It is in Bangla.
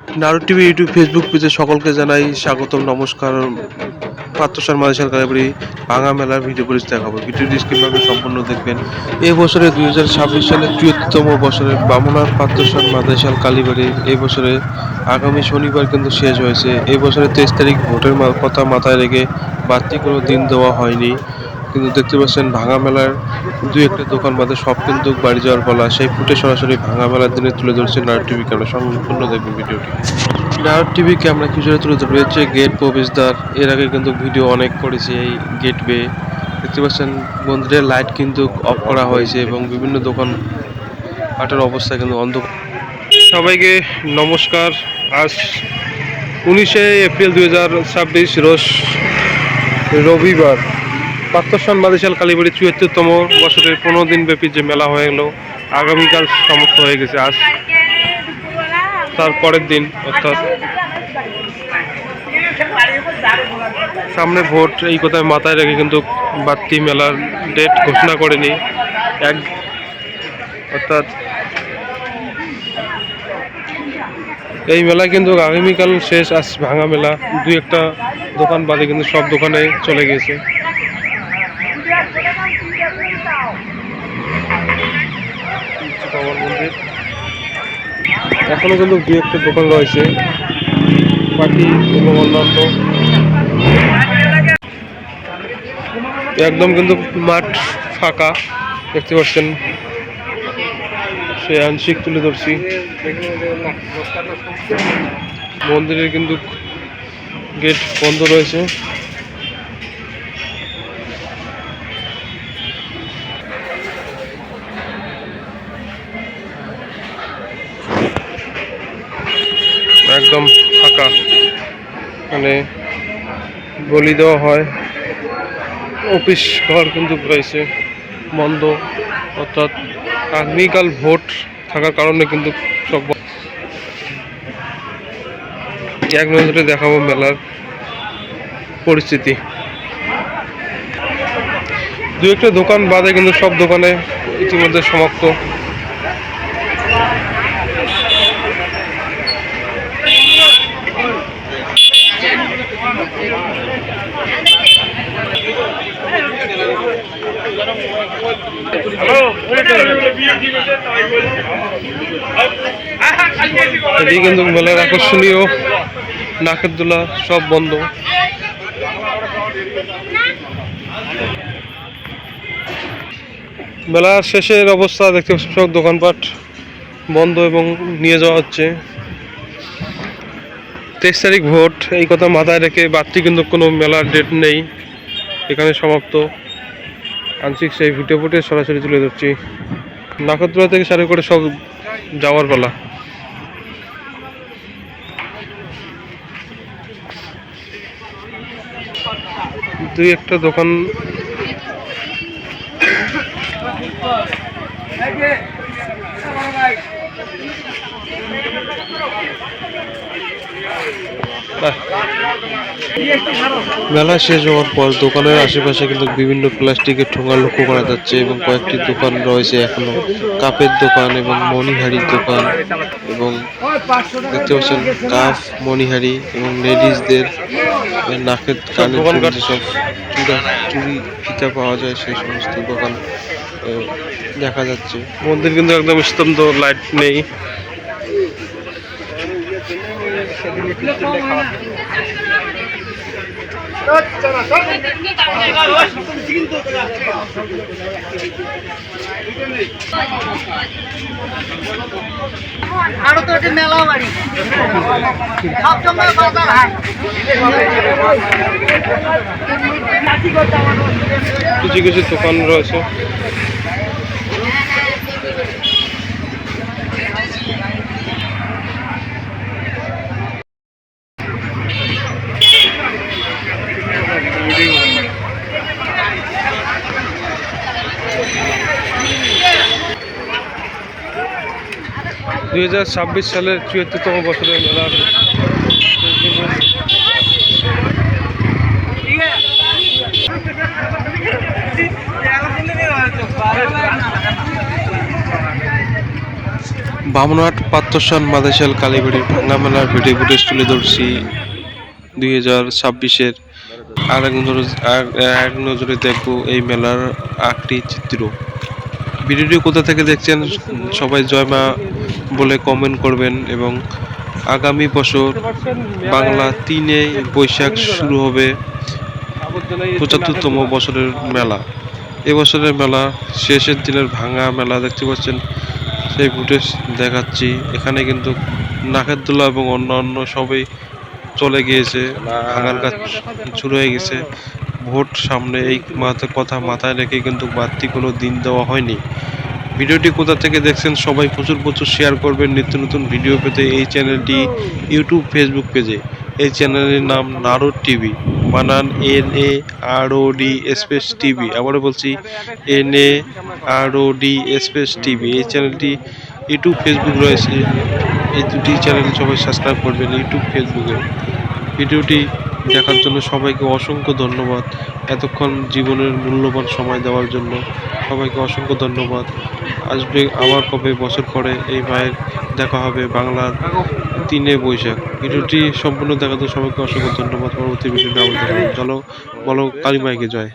নারদ টিভি ইউটিউব ফেসবুক পেজে সকলকে জানাই স্বাগতম, নমস্কার। পাত্রসার মাদেশাল কালীবাড়ি ভাঙা মেলার ভিডিও পরিচিতি দেখাবো। ভিডিওটি স্ক্রিনভাবে সম্পূর্ণ দেখবেন। এই বছরে 2026 সালের 74তম বছরের বামনার পাত্রসার মাদেশাল কালীবাড়ির এই বছরে আগামী শনিবার কিন্তু শেষ হয়েছে। এই বছরে 23 তারিখ ভোটের কথা মাথায় রেখে বাড়তি কোনো দিন দেওয়া হয়নি। কিন্তু দেখতে পাচ্ছেন ভাঙা মেলার দুই একটা দোকান বাদে সব কিন্তু বাড়ি যাওয়ার পালা। সেই ফুটে সরাসরি ভাঙা মেলার দিনে তুলে ধরছে নারদ টিভি ক্যামেরা। সম্পূর্ণ দেখবেন ভিডিওটি। নারদ টিভি ক্যামেরা কিছুটা তুলে ধরে রয়েছে গেট প্রবেশদ্বার। এর আগে কিন্তু ভিডিও অনেক করেছে এই গেট বেয়ে। দেখতে পাচ্ছেন মন্দিরের লাইট কিন্তু অফ করা হয়েছে এবং বিভিন্ন দোকান পাটের অবস্থা কিন্তু অন্ধকার। সবাইকে নমস্কার। আজ 19শে এপ্রিল 2026 রোজ রবিবার। পাত্রসার মাদেশাল কালীবাড়ি 74তম বছরের 15 দিন ব্যাপী যে মেলা হয়ে গেল, আগামীকাল সমাপ্ত হয়ে গেছে। আজ তার পরের দিন, অর্থাৎ সামনে ভোট, এই কথায় মাথায় রেখে কিন্তু বাড়তি মেলার ডেট ঘোষণা করেনি। অর্থাৎ এই মেলা কিন্তু আগামীকাল শেষ। আজ ভাঙা মেলা, দুই একটা দোকান বাদে কিন্তু সব দোকানে চলে গেছে। মন্দির এখনো কিন্তু দুই একটা দোকান রয়েছে, পার্টি এবং অন্যান্য। একদম কিন্তু মাঠ ফাঁকা দেখতে পাচ্ছেন। সে আংশিক তুলে ধরছি। মন্দিরের কিন্তু গেট বন্ধ রয়েছে। একদম ফাঁকা, মানে বলি দেওয়া হয়। অফিস ঘর কিন্তু রয়েছে বন্ধ, অর্থাৎ আগামীকাল ভোট থাকার কারণে কিন্তু সব। এক নজরে দেখাবো মেলার পরিস্থিতি। দু একটা দোকান বাদে কিন্তু সব দোকানে ইতিমধ্যে সমাপ্ত। এটি কিন্তু মেলার আকর্ষণীয় নাকের দোলা সব বন্ধ। মেলার শেষের অবস্থা দেখতে পাচ্ছি, সব দোকানপাট বন্ধ এবং নিয়ে যাওয়া হচ্ছে। 23 তারিখ ভোট, এই কথা মাথায় রেখে বাড়তি কিন্তু কোনো মেলার ডেট নেই, এখানে সমাপ্ত। আংশিক সেই ভিডিও ফুটে সরাসরি তুলে ধরছি। নাকরদোলা থেকে শুরু করে সব যাওয়ার পালা। দুই একটা দোকান মেলা শেষ হওয়ার পর দোকানের আশেপাশে কিন্তু বিভিন্ন প্লাস্টিকের ঠোঙা লক্ষ্য করা যাচ্ছে এবং কয়েকটি দোকান রয়েছে এখনো, কাপের দোকান এবং মণিহারির দোকান। এবং দেখতে পাচ্ছেন কাপ, মণিহারি এবং লেডিসদের নাকের কানের সব চুড়ি ফিতা পাওয়া যায়, সেই সমস্ত দোকান দেখা যাচ্ছে। মন্দির কিন্তু একদম স্তব্ধ, লাইট নেই। মেলা বাড়ি সবসময় বাজার হাট। কিছু কিছু দোকান রয়েছে। দুই 2026 সালের 74তম বছরের মেলার বামনহাট পাত্রসান মাদেশাল কালীবাড়ির ভাঙ্গা মেলার ভিডিও ফুটেজ তুলে ধরছি 2026-এর। আর এক নজরে দেখবো এই মেলার আকটি চিত্র। ভিডিওটি কোথা থেকে দেখছেন সবাই জয় মা বলে কমেন্ট করবেন। এবং আগামী বছর বাংলা 3 বৈশাখ শুরু হবে 75তম বছরের মেলা। এবছরের মেলা শেষের দিনের ভাঙা মেলা দেখতে পাচ্ছেন, সেই ফুটেজ দেখাচ্ছি। এখানে কিন্তু নাকের দোলা এবং অন্যান্য সবই চলে গিয়েছে, ভাঙার কাজ শুরু হয়ে গেছে। ভোট সামনে, এই কথা মাথায় রেখে কিন্তু বাড়তি কোনো দিন দেওয়া হয়নি। ভিডিওটি কোথা থেকে দেখছেন সবাই প্রচুর প্রচুর শেয়ার করবেন নিত্য নতুন ভিডিও পেতে এই চ্যানেলটি ইউটিউব ফেসবুক পেজে। এই চ্যানেলের নাম নারদ টিভি, বানান NAROD স্পেস টিভি। আবারও বলছি NAROD স্পেস টিভি। এই চ্যানেলটি ইউটিউব ফেসবুক রয়েছে, এই দুটি চ্যানেল সবাই সাবস্ক্রাইব করবেন ইউটিউব ফেসবুকে। ভিডিওটি দেখার জন্য সবাইকে অসংখ্য ধন্যবাদ। এতক্ষণ জীবনের মূল্যবান সময় দেওয়ার জন্য সবাইকে অসংখ্য ধন্যবাদ। আসবে আবার কবে বছর পরে এই মায়ের দেখা হবে বাংলার 3 বৈশাখ। ভিডিওটি সম্পূর্ণ দেখার জন্য সবাইকে অসংখ্য ধন্যবাদ। পরবর্তী ভিডিওতে আবার দেখা হবে। চলো বলো কালী মাইকে জয়।